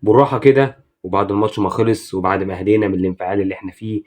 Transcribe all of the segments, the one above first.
بالراحة كده، وبعد الماتش ما خلص وبعد ما هدينا من الانفعال اللي احنا فيه،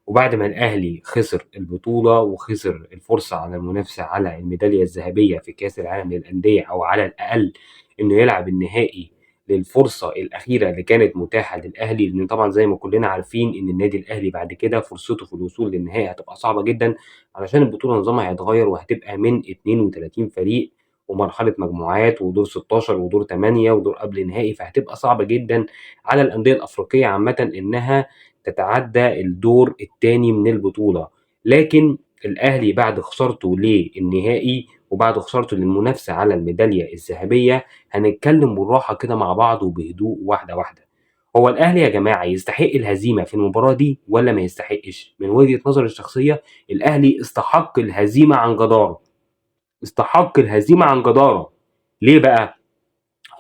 وبعد ما الأهلي خسر البطولة وخسر الفرصة على المنافسة على الميدالية الذهبية في كأس العالم للأندية، أو على الأقل إنه يلعب النهائي للفرصة الأخيرة اللي كانت متاحة للأهلي، لأن طبعا زي ما كلنا عارفين إن النادي الأهلي بعد كده فرصته في الوصول للنهائي هتبقى صعبة جدا، علشان البطولة نظامها هيتغير وهتبقى من 32 فريق ومرحلة مجموعات ودور 16 ودور 8 ودور قبل نهائي، فهتبقى صعبة جدا على الأندية الأفريقية عامة إنها تتعدى الدور الثاني من البطولة. لكن الأهلي بعد خسارته للنهائي وبعد خسارته للمنافسة على الميدالية الذهبية، هنتكلم بالراحة كده مع بعض وبهدوء واحدة واحدة. هو الأهلي يا جماعة يستحق الهزيمة في المباراة دي ولا ما يستحقش؟ من وجهة نظري الشخصية الأهلي استحق الهزيمة عن جدارة، استحق الهزيمة عن جدارة. ليه بقى؟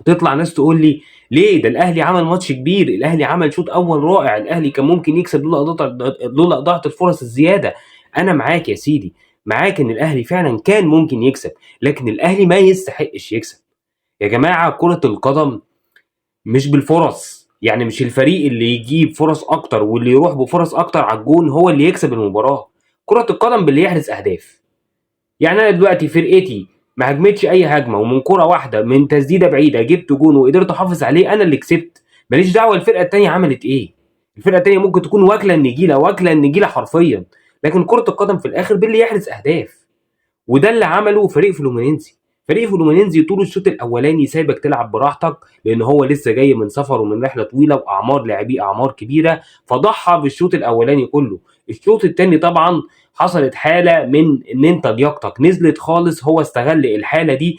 هتطلع ناس تقول لي ليه؟ ده الاهلي عمل ماتش كبير، الاهلي عمل شوط اول رائع، الاهلي كان ممكن يكسب لولا اضاعه الفرص الزياده. انا معاك يا سيدي، معاك ان الاهلي فعلا كان ممكن يكسب، لكن الاهلي ما يستحقش يكسب. يا جماعه كره القدم مش بالفرص، يعني مش الفريق اللي يجيب فرص اكتر واللي يروح بفرص اكتر على الجون هو اللي يكسب المباراه. كره القدم باللي يحرز اهداف. يعني انا دلوقتي فرقتي ما هجمتش اي هجمه ومن كره واحده من تسديده بعيده جبت جون وقدرت احافظ عليه، انا اللي كسبت. ماليش دعوه الفرقه الثانيه عملت ايه. الفرقه الثانيه ممكن تكون واكله النجيله، واكله النجيله حرفيا، لكن كره القدم في الاخر باللي يحرز اهداف. وده اللي عمله فريق فلومينينزي. فريق فلومينينزي طول الشوط الاولاني سايبك تلعب براحتك، لان هو لسه جاي من سفر ومن رحله طويله واعمار لاعبيه اعمار كبيره، فضحى بالشوط الاولاني كله. الشوط الثاني طبعا حصلت حاله من ان انت لياقتك نزلت خالص، هو استغل الحاله دي،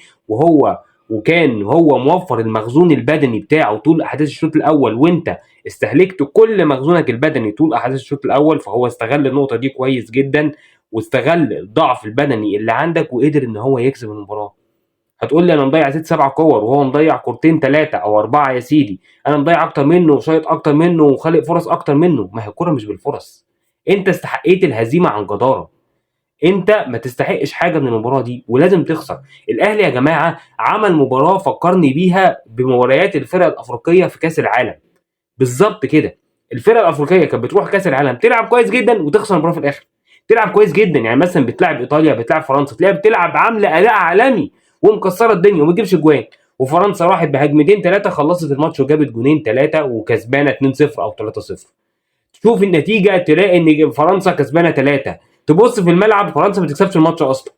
وكان هو موفر المخزون البدني بتاعه طول احداث الشوط الاول، وانت استهلكت كل مخزونك البدني طول احداث الشوط الاول، فهو استغل النقطه دي كويس جدا، واستغل الضعف البدني اللي عندك وقدر ان هو يكسب المباراه. هتقول لي انا مضيع 6 7 كور وهو مضيع كورتين 3 او 4 يا سيدي، انا مضيع اكتر منه وشايط اكتر منه وخالق فرص اكتر منه. ما هي الكوره مش بالفرص. انت استحقيت الهزيمه عن جداره، انت ما تستحقش حاجه من المباراه دي ولازم تخسر. الاهلي يا جماعه عمل مباراه فكرني بيها بمباريات الفرق الافريقيه في كاس العالم، بالظبط كده. الفرق الافريقيه كانت بتروح كاس العالم تلعب كويس جدا وتخسر المباراه في الاخر. تلعب كويس جدا، يعني مثلا بتلعب ايطاليا، بتلعب فرنسا، تلاقيها بتلعب عامله اداء عالمي ومكسره الدنيا وما تجيبش جوان، وفرنسا راحت بهجمتين ثلاثه خلصت الماتش وجابت جونين ثلاثه وكسبانه 2-0 او 3-0. تشوف النتيجه تلاقي ان فرنسا كسبانه ثلاثه، تبص في الملعب فرنسا ما تكسبش الماتش اصلا.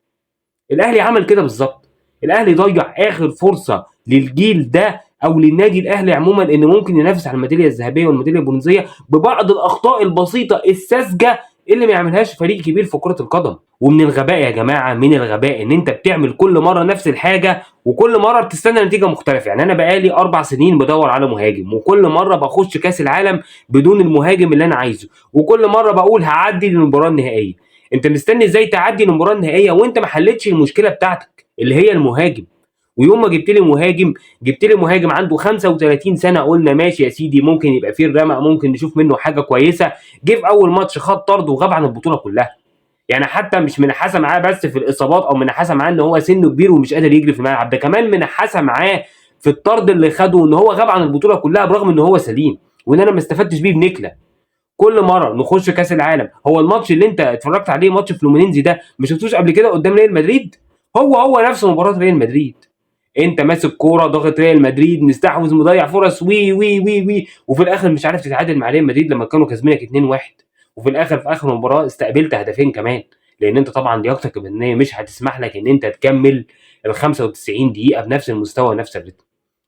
الاهلي عمل كده بالظبط. الاهلي ضيع اخر فرصه للجيل ده او للنادي الاهلي عموما ان ممكن ينافس على الميداليه الذهبيه والميداليه البرونزيه ببعض الاخطاء البسيطه الساذجه اللي ما يعملهاش فريق كبير في كره القدم. ومن الغباء يا جماعه، من الغباء ان انت بتعمل كل مره نفس الحاجه وكل مره بتستنى نتيجه مختلفه. يعني انا بقالي 4 سنين بدور على مهاجم، وكل مره بخش كاس العالم بدون المهاجم اللي انا عايزه، وكل مره بقول هعدي للمباراه النهائيه. انت مستني ازاي تعدي المباراه النهائيه وانت ما حلتش المشكله بتاعتك اللي هي المهاجم؟ ويوم ما جبت لي مهاجم عنده 35 سنه، قلنا ماشي يا سيدي ممكن يبقى فيه الرمق، ممكن نشوف منه حاجه كويسه. جه في اول ماتش خد طرد وغاب عن البطوله كلها. يعني حتى مش منحاسه معاه بس في الاصابات، او منحاسه معاه ان هو سنه كبير ومش قادر يجري في الملعب، ده كمان منحاسه معاه في الطرد اللي خده ان هو غاب عن البطوله كلها برغم ان هو سليم، وان انا ما استفدتش بيه بنكله. كل مره نخش كاس العالم، هو الماتش اللي انت اتفرجت عليه ماتش فلومينينزي ده ما شفتوش قبل كده قدام ريال مدريد؟ هو نفس مباراه ريال مدريد. انت ماسك كوره ضاغط ريال مدريد مستحوذ مضيع فرص وي وي وي وي، وفي الاخر مش عارف تتعادل مع ريال مدريد لما كانوا كاسبينك 2-1. وفي الاخر في اخر المباراه استقبلت هدفين كمان، لان انت طبعا لياقتك البدنيه مش هتسمح لك ان انت تكمل ال 95 دقيقه بنفس المستوى ونفس الريتم.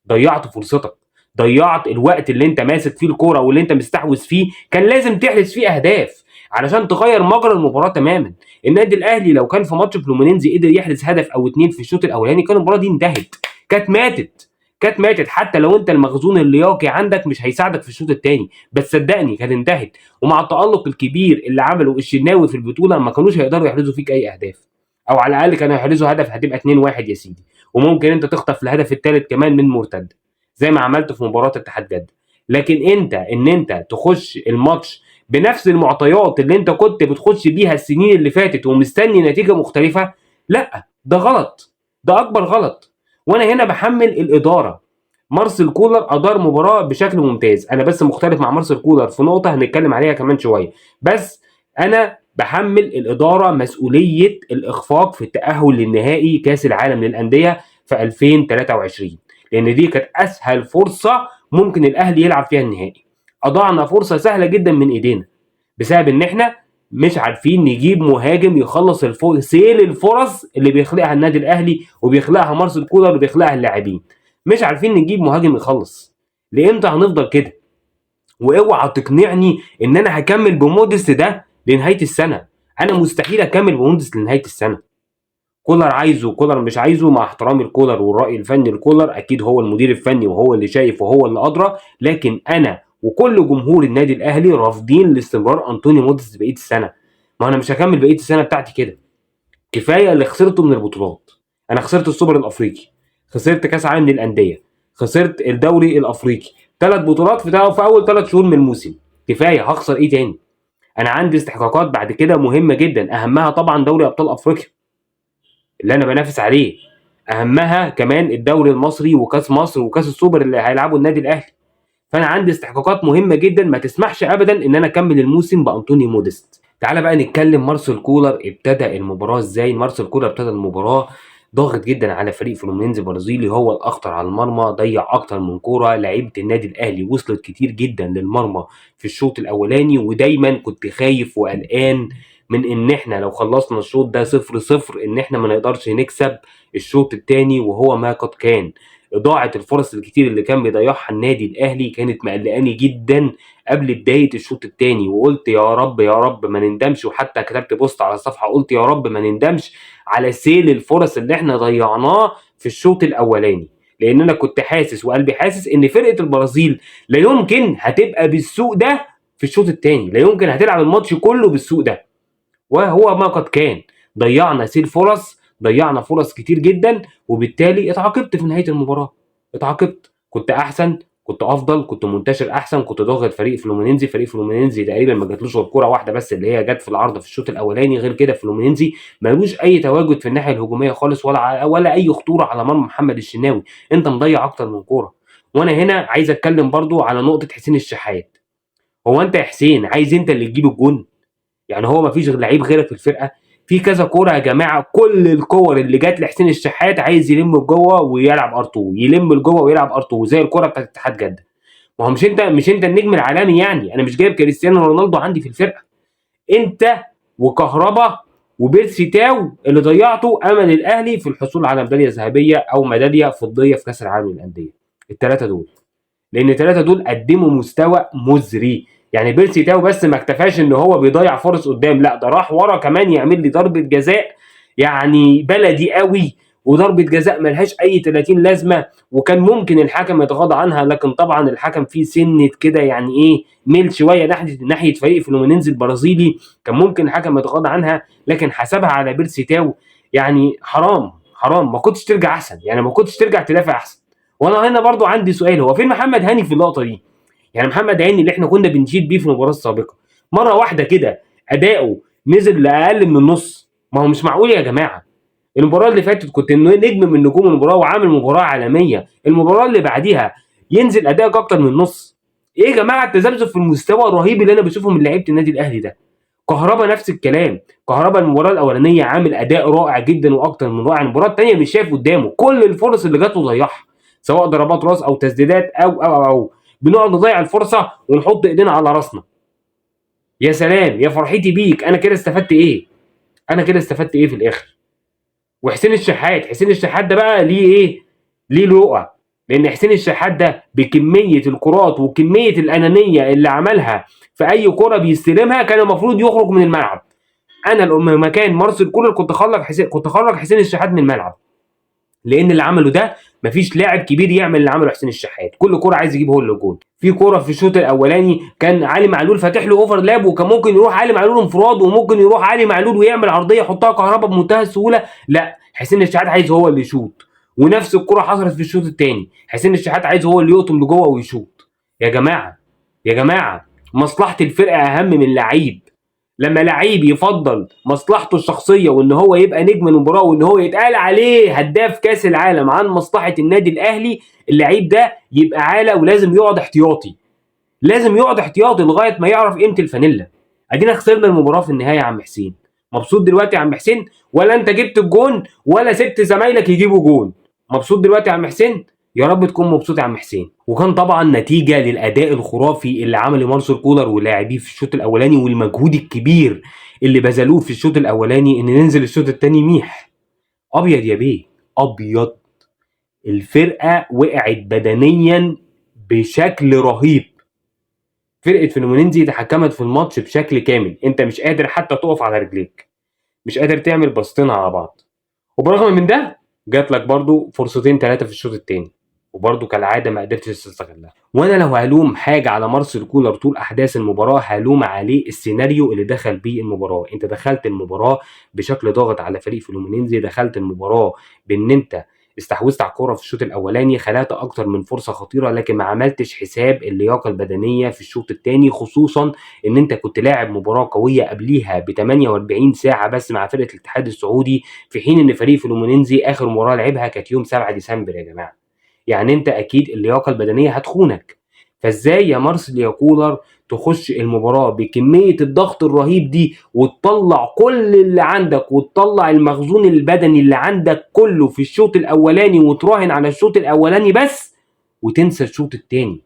ضيعت فرصتك، ضيعت الوقت اللي انت ماسك فيه الكوره واللي انت مستحوذ فيه، كان لازم تحرز فيه اهداف علشان تغير مجرى المباراه تماما. النادي الاهلي لو كان في ماتش فلومينينزي قدر يحرز هدف او اتنين في الشوط الاولاني كان المباراه دي انتهت، كانت ماتت حتى لو انت المخزون اللياقي عندك مش هيساعدك في الشوط الثاني، بس صدقني كانت انتهت. ومع التالق الكبير اللي عمله الشناوي في البطوله ما كانوش هيقدروا يحرزوا فيك اي اهداف، او على الاقل كانوا هيحرزوا هدف هتبقى 2-1 يا سيدي، وممكن انت تخطف الهدف الثالث كمان من مرتد زي ما عملت في مباراه اتحاد جده. لكن انت تخش الماتش بنفس المعطيات اللي انت كنت بتخش بيها السنين اللي فاتت ومستني نتيجه مختلفه، لا ده غلط، ده اكبر غلط. وانا هنا بحمل الاداره، مارسيل كولر ادار مباراه بشكل ممتاز. انا بس مختلف مع مارسيل كولر في نقطه هنتكلم عليها كمان شويه. بس انا بحمل الاداره مسؤوليه الاخفاق في التاهل للنهائي كاس العالم للانديه في 2023، لان دي كانت اسهل فرصه ممكن الاهلي يلعب فيها النهائي. اضعنا فرصه سهله جدا من ايدينا بسبب ان احنا مش عارفين نجيب مهاجم يخلص سيل الفرص اللي بيخلقها النادي الاهلي وبيخلقها مارسيل كولر وبيخلقها اللاعبين. مش عارفين نجيب مهاجم يخلص. لامتى هنفضل كده؟ واوعى تقنعني ان انا هكمل بموديست ده لنهايه السنه. انا مستحيل اكمل بموديست لنهايه السنه. كولر عايزه، كولر مش عايزه، مع احترامي لكولر والراي الفني لكولر، اكيد هو المدير الفني وهو اللي شايف وهو اللي ادرى، لكن انا وكل جمهور النادي الاهلي رافضين لاستمرار انطوني موديست بقيه السنه. ما انا مش هكمل بقيه السنه بتاعتي كده. كفايه اللي خسرته من البطولات. انا خسرت السوبر الافريقي، خسرت كاس عالم للانديه، خسرت الدوري الافريقي، 3 بطولات في اول 3 شهور من الموسم. كفايه، هخسر ايه تاني؟ انا عندي استحقاقات بعد كده مهمه جدا، اهمها طبعا دوري ابطال افريقيا اللي انا بنافس عليه، اهمها كمان الدوري المصري وكاس مصر وكاس السوبر اللي هيلعبه النادي الاهلي. فانا عندي استحقاقات مهمه جدا ما تسمحش ابدا ان انا اكمل الموسم بانطوني موديست. تعالى بقى نتكلم مارسيل كولر ابتدى المباراه ازاي. مارسيل كولر ابتدى المباراه ضاغط جدا على فريق فلومينينز البرازيلي، هو الاخطر على المرمى، ضيع اكتر من كوره. لعيبه النادي الاهلي وصلت كتير جدا للمرمى في الشوط الاولاني، ودايما كنت خايف وقلقان من ان احنا لو خلصنا الشوط ده 0-0 ان احنا ما نقدرش نكسب الشوط الثاني، وهو ما قد كان. اضاعه الفرص الكتير اللي كان بيضيعها النادي الاهلي كانت مقلقاني جدا قبل بدايه الشوط الثاني، وقلت يا رب يا رب ما نندمش، وحتى كتبت بوست على الصفحه قلت يا رب ما نندمش على سيل الفرص اللي احنا ضيعناه في الشوط الاولاني. لان انا كنت حاسس وقلبي حاسس ان فرقه البرازيل لا يمكن هتبقى بالسوء ده في الشوط الثاني، لا يمكن هتلعب الماتش كله بالسوء ده، وهو ما قد كان. ضيعنا سيل فرص، ضيعنا فرص كتير جدا، وبالتالي اتعاقبت في نهايه المباراه. اتعاقبت، كنت احسن، كنت افضل، كنت منتشر احسن، كنت ضاغط فريق فلومينينزي. فريق فلومينينزي تقريبا ما جاتلوش غير كوره واحده بس اللي هي جت في العارضه في الشوط الاولاني، غير كده فلومينينزي ملوش اي تواجد في الناحيه الهجوميه خالص، ولا اي خطوره على مرمى محمد الشناوي. انت مضيع اكتر من كوره. وانا هنا عايز اتكلم برضو على نقطه حسين الشحات. هو انت يا حسين عايز انت اللي تجيب الجون؟ يعني هو مفيش لعيب غيرك في الفرقه؟ في كذا كوره يا جماعه، كل الكور اللي جت لحسين الشحات عايز يلم لجوه ويلعب ار2، يلم لجوه ويلعب ار2 زي الكوره بتاعت اتحاد جده. ما هو مش انت النجم العالمي يعني. انا مش جايب كريستيانو رونالدو عندي في الفرقه. انت وكهربا وبيرسي تاو اللي ضيعتوا امل الاهلي في الحصول على ميداليه ذهبيه او ميداليه فضيه في كاس العالم للانديه. الثلاثه دول، لان الثلاثه دول قدموا مستوى مزري. يعني بيرسي تاو بس ما اكتفاش ان هو بيضيع فرص قدام، لا ده راح ورا كمان يعمل لي ضربه جزاء يعني بلدي قوي، وضربه جزاء ملهاش اي 30 لازمه، وكان ممكن الحكم يتغاضى عنها، لكن طبعا الحكم فيه سنه كده يعني ايه، ميل شويه ناحيه فريق فلومينينز البرازيلي، كان ممكن الحكم يتغاضى عنها لكن حسبها على بيرسي تاو. يعني حرام حرام، ما كنتش ترجع احسن، يعني ما كنتش ترجع تدافع احسن. وانا هنا برضو عندي سؤال، هو فين محمد هاني في اللقطه دي؟ يعني محمد هاني اللي احنا كنا بنشيد بيه في المباراه السابقه، مره واحده كده اداؤه نزل لاقل من النص. ما هو مش معقول يا جماعه. المباراه اللي فاتت كنت نجم من نجوم المباراه وعامل مباراه عالميه، المباراه اللي بعديها ينزل ادائك اكتر من النص. ايه يا جماعه التذبذب في المستوى الرهيب اللي انا بشوفه من لعيبه النادي الاهلي ده؟ كهربا نفس الكلام. كهربا المباراه الاولانيه عامل اداء رائع جدا واكتر من رائع، المباراه الثانيه مش شايف قدامه، كل الفرص اللي جات له ضيعها، سواء ضربات راس او تسديدات او بنقعد نضيع الفرصه ونحط ايدينا على راسنا. يا سلام يا فرحتي بيك، انا كده استفدت ايه؟ انا كده استفدت ايه في الاخر؟ وحسين الشحات، حسين الشحات ده بقى ليه ايه؟ ليه رؤى. لان حسين الشحات ده بكميه الكرات وكميه الانانيه اللي عملها في اي كره بيستلمها كان المفروض يخرج من الملعب. انا لو مكان مارسيل كولر كنت اخرج حسين الشحات من الملعب، لان اللي عمله ده مفيش لاعب كبير يعمل اللي عمله حسين الشحات. كل كوره عايز يجيب هو اللي جول. في كوره في الشوط الاولاني كان علي معلول فاتح له اوفرلاب، وكان ممكن يروح علي معلول انفراد، وممكن يروح علي معلول ويعمل عرضيه يحطها كهربا بمنتهى السهوله. لا، حسين الشحات عايز هو اللي يشوط. ونفس الكوره حصلت في الشوط الثاني، حسين الشحات عايز هو اللي يقطم لجوه ويشوط. يا جماعه يا جماعه، مصلحه الفرقه اهم من اللعيب. لما لعيب يفضل مصلحته الشخصيه وان هو يبقى نجم المباراه وان هو يتقال عليه هداف كاس العالم عن مصلحه النادي الاهلي، اللعيب ده يبقى عالة ولازم يقعد احتياطي، لازم يقعد احتياطي لغايه ما يعرف قيمه الفانيلا. ادينا خسرنا المباراه في النهايه يا عم حسين. مبسوط دلوقتي يا عم حسين؟ ولا انت جبت الجون ولا سبت زمايلك يجيبوا جون؟ مبسوط دلوقتي يا عم حسين؟ يا رب تكون مبسوط يا عم حسين. وكان طبعا نتيجه للاداء الخرافي اللي عمله مارسيل كولر ولاعبيه في الشوط الاولاني والمجهود الكبير اللي بذلوه في الشوط الاولاني ان ننزل الشوط الثاني ميح ابيض يا بيه، ابيض. الفرقه وقعت بدنيا بشكل رهيب. فرقه فلومينينزي تحكمت في الماتش بشكل كامل، انت مش قادر حتى تقف على رجليك، مش قادر تعمل باصتين على بعض. وبرغم من ده جات لك برضو فرصتين ثلاثه في الشوط الثاني وبرضو كالعاده ما قدرتش تستغلها. وانا لو هلوم حاجه على مارسيل كولر طول احداث المباراه هلوم عليه السيناريو اللي دخل بيه المباراه. انت دخلت المباراه بشكل ضاغط على فريق فلومينينزي، دخلت المباراه بان انت استحوذت على الكوره في الشوط الاولاني، خلقت اكتر من فرصه خطيره، لكن ما عملتش حساب اللياقه البدنيه في الشوط الثاني، خصوصا ان انت كنت لاعب مباراه قويه قبليها ب 48 ساعه بس مع فرقه الاتحاد السعودي، في حين ان فريق فلومينينزي اخر مباراه لعبها كانت يوم 7 ديسمبر يا جماعه. يعني انت اكيد اللياقه البدنيه هتخونك. فازاي يا مارسيل يا كولر تخش المباراه بكميه الضغط الرهيب دي وتطلع كل اللي عندك وتطلع المخزون البدني اللي عندك كله في الشوط الاولاني وتراهن على الشوط الاولاني بس وتنسى الشوط الثاني؟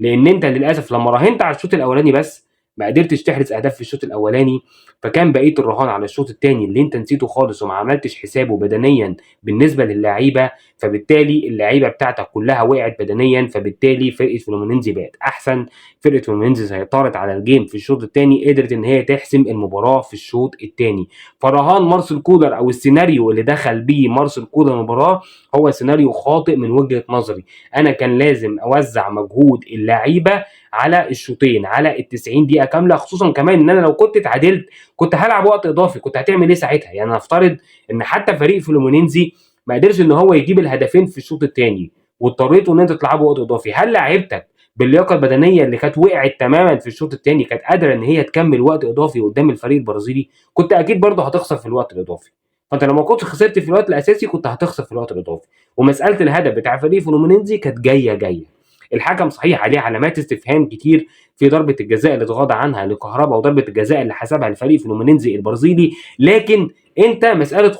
لان انت للاسف لما راهنت على الشوط الاولاني بس ما قدرتش تحرز اهداف في الشوط الاولاني، فكان بقيه الرهان على الشوط الثاني اللي انت نسيته خالص وما عملتش حسابه بدنيا بالنسبه للعيبه، فبالتالي اللعيبه بتاعتك كلها وقعت بدنيا، فبالتالي فرقه فلومينينزي بقت احسن. فرقه فلومينينزي سيطرت على الجيم في الشوط الثاني، قدرت ان هي تحسم المباراه في الشوط الثاني. فرهان مارسيل كولر او السيناريو اللي دخل بيه مارسيل كولر المباراه هو سيناريو خاطئ من وجهه نظري. انا كان لازم اوزع مجهود اللعيبه على الشوطين، على ال 90 دقيقه كامله، خصوصا كمان ان انا لو كنت اتعادلت كنت هلعب وقت اضافي. كنت هتعمل ايه ساعتها؟ يعني نفترض ان حتى فريق فلومينينزي ما قدرش ان هو يجيب الهدفين في الشوط الثاني واضطريتوا ان انت تلعبوا وقت اضافي، هل لعيبتك باللياقه البدنيه اللي كانت وقعت تماما في الشوط الثاني كانت قادره ان هي تكمل وقت اضافي قدام الفريق البرازيلي؟ كنت اكيد برضه هتخسر في الوقت الاضافي. فانت لو ما كنتش خسرت في الوقت الاساسي كنت هتخسر في الوقت الاضافي. ومساله الهدف بتاع فريق فلومينينزي كانت جايه. الحكم صحيح عليه علامات استفهام كتير في ضربه الجزاء اللي اتغاضى عنها لكهربا وضربه الجزاء اللي حسبها الفريق فلومينينزي البرازيلي، لكن انت مساله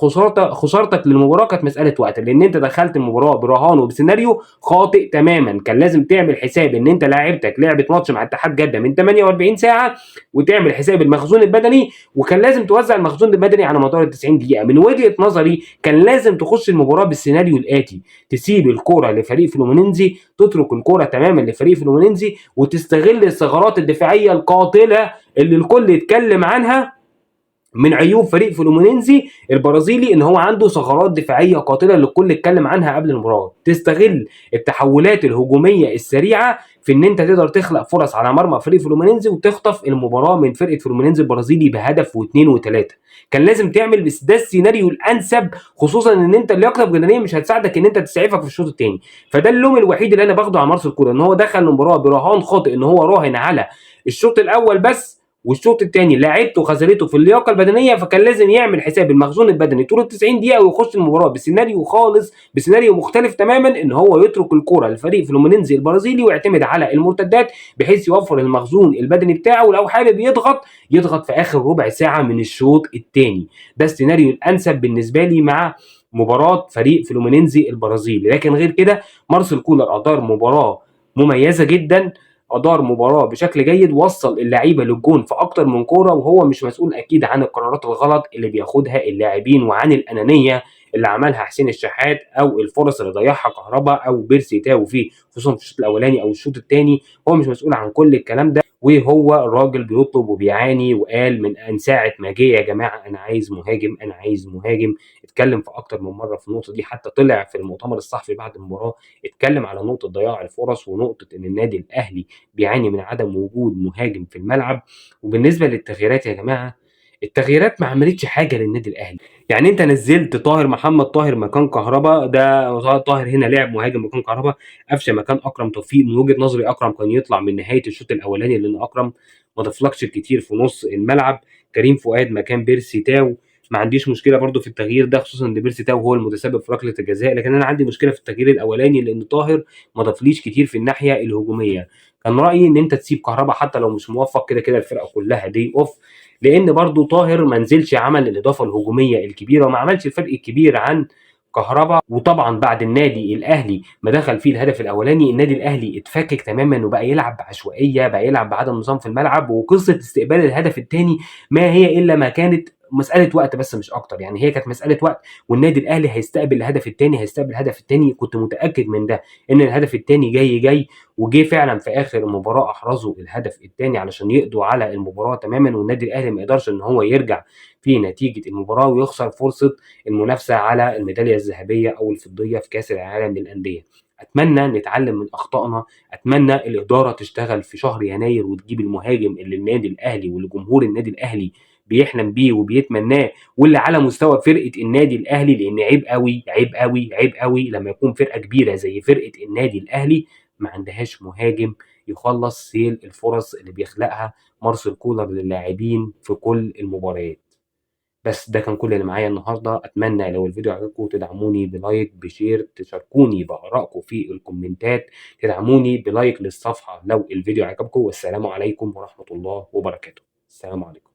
خسارتك للمباراه كانت مساله وقت، لان انت دخلت المباراه برهان وبسيناريو خاطئ تماما. كان لازم تعمل حساب ان انت لعبتك لعبه ماتش مع اتحاد جده من 48 ساعه وتعمل حساب المخزون البدني، وكان لازم توزع المخزون البدني على مدار ال 90 دقيقه. من وجهه نظري كان لازم تخش المباراه بالسيناريو الاتي: تسيب الكره لفريق فلومينينزي، تترك الكره تماما لفريق فلومينينزي وتستغل الثغرات الدفاعيه القاتله اللي الكل يتكلم عنها. من عيوب فريق فلومينينزي البرازيلي ان هو عنده ثغرات دفاعيه قاتله اللي الكل اتكلم عنها قبل المباراه. تستغل التحولات الهجوميه السريعه في ان انت تقدر تخلق فرص على مرمى فريق فلومينينزي وتخطف المباراه من فرقه فلومينينزي البرازيلي بهدف واثنين وثلاثه. كان لازم تعمل، بس ده السيناريو الانسب، خصوصا ان انت اللياقه البدنيه مش هتساعدك ان انت تسعفك في الشوط الثاني. فده اللوم الوحيد اللي انا باخده على مارسيل كولر، ان هو دخل المباراه برهان خاطئ، ان هو راهن على الشوط الاول بس والشوط الثاني لعبته خذلته في اللياقه البدنيه، فكان لازم يعمل حساب المخزون البدني طول ال 90 دقيقه ويخش المباراه بسيناريو مختلف تماما، ان هو يترك الكره للفريق فلومينينزي البرازيلي ويعتمد على المرتدات بحيث يوفر المخزون البدني بتاعه، ولو حابب يضغط في اخر ربع ساعه من الشوط الثاني. ده السيناريو الانسب بالنسبه لي مع مباراه فريق فلومينينزي البرازيلي. لكن غير كده مارسيل كولر ادار مباراه مميزه جدا، ادار مباراه بشكل جيد، وصل اللعيبه للجون في اكتر من كوره، وهو مش مسؤول اكيد عن القرارات الغلط اللي بياخدها اللاعبين وعن الانانيه اللي عملها حسين الشحات او الفرص اللي ضيعها كهربا او بيرسي تاو فيه، خصوصا في الشوط الاولاني او الشوط الثاني. هو مش مسؤول عن كل الكلام ده، وهو الراجل بيطلب وبيعاني وقال من ساعه ما جه: يا جماعه انا عايز مهاجم، انا عايز مهاجم. اتكلم في اكتر من مره في النقطه دي، حتى طلع في المؤتمر الصحفي بعد المباراه اتكلم على نقطه ضياع الفرص ونقطه ان النادي الاهلي بيعاني من عدم وجود مهاجم في الملعب. وبالنسبه للتغييرات يا جماعه، التغييرات ما عملتش حاجه للنادي الاهلي. يعني انت نزلت محمد طاهر مكان كهربا، ده طاهر هنا لعب مهاجم مكان كهربا، قفشه مكان اكرم توفيق. من وجهه نظري اكرم كان يطلع من نهايه الشوط الاولاني، لان اكرم ما ضافلكش كتير في نص الملعب. كريم فؤاد مكان بيرسي تاو، ما عنديش مشكله برده في التغيير ده، خصوصا ان بيرسي تاو هو المتسبب في ركله الجزاء، لكن انا عندي مشكله في التغيير الاولاني لان طاهر ما ضافليش كتير في الناحيه الهجوميه. كان رايي ان انت تسيب كهربا حتى لو مش موفق، كده كده الفرقه كلها دي اوف، لان برضو طاهر ما نزلش عمل الاضافه الهجوميه الكبيره وما عملش الفرق الكبير عن كهربا. وطبعا بعد النادي الاهلي ما دخل فيه الهدف الاولاني، النادي الاهلي اتفكك تماما وبقى يلعب بعشوائيه، بقى يلعب بعدم نظام في الملعب. وقصه استقبال الهدف الثاني ما هي الا ما كانت مساله وقت بس مش اكتر، يعني هي كانت مساله وقت والنادي الاهلي هيستقبل الهدف الثاني، هيستقبل الهدف الثاني. كنت متاكد من ده، ان الهدف الثاني جاي وجه فعلا في اخر المباراه احرزوا الهدف الثاني علشان يقضوا على المباراه تماما، والنادي الاهلي ما يقدرش ان هو يرجع في نتيجه المباراه ويخسر فرصه المنافسه على الميداليه الذهبيه او الفضيه في كاس العالم للانديه. اتمنى نتعلم من اخطائنا، اتمنى الاداره تشتغل في شهر يناير وتجيب المهاجم اللي النادي الاهلي واللي جمهور النادي الاهلي بيحلم بيه وبيتمناه، واللي على مستوى فرقه النادي الاهلي. لان عيب قوي عيب قوي عيب قوي لما يكون فرقه كبيره زي فرقه النادي الاهلي ما عندهاش مهاجم يخلص سيل الفرص اللي بيخلقها مارسيل كولر للاعبين في كل المباريات. بس ده كان كل اللي معايا النهارده. اتمنى لو الفيديو عجبكم تدعموني بلايك بشير، تشاركوني بارائكم في الكومنتات، تدعموني بلايك للصفحه لو الفيديو عجبكم. والسلام عليكم ورحمه الله وبركاته. السلام عليكم.